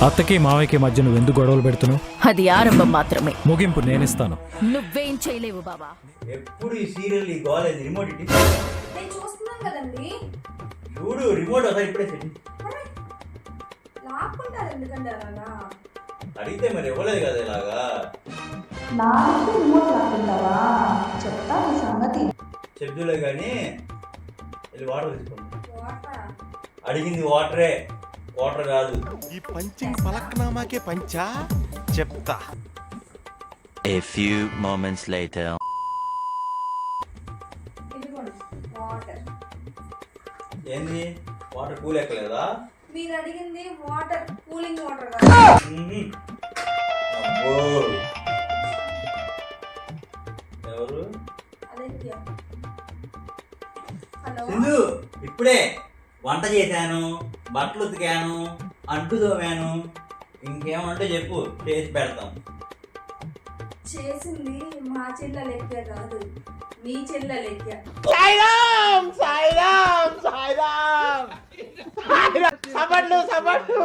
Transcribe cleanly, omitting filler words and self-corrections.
అత్తకి మావయ్యకి మధ్య నువ్వు ఎందుకు గొడవలు పెడుతున్నావు? అది ఆరంభం మాత్రమే. ముగింపు నేనిస్తాను. నువ్వేం చేయలేవు బాబా. ఎప్పుడు ఈ సీరియల్ ఈ గోల్ రిమోట్ ఇట్టి నేను చూస్తున్నాను కదండి. చూడు రిమోట్ ఒకసారి ఇప్పుడే సెట్ లాక్కుంటారు ఎందుకంటే అలాగా అడిగితే మరి ఇవ్వలేదు కదా ఇలాగా. నాకు రిమోట్ లాక్కుంటావా? చెప్తా ఈ సంగతి. చెప్తులే కానీ వెళ్ళి వాటర్ తీసుకోండి. వాటరా? అడిగింది వాటరే, వాటర్ కాదు. ఈ పంచింగ్ పలక్నామాకే పంచా చెప్తా. A few moments later. ఇదిగోండి వాటర్. ఏంది వాటర్ కూల్ ఎక్కలేదా? మీరు అడిగింది వాటర్, కూలింగ్ వాటర్ కాదు. అబ్బో. ఎవరు? అదిత్య. హలో. సింధు ఇప్పుడే వంట చేశాను, బట్టలు ఉతికాను, అంటు తోమాను. ఇంకేమంటే చెప్పు, చేసి పెడతాం. చేసింది మా చెల్ల లెక్క కాదు, మీ చెల్ల లెక్క. సాయిరామ్ సాయిరామ్ సాయిరామ్. సబడ్లు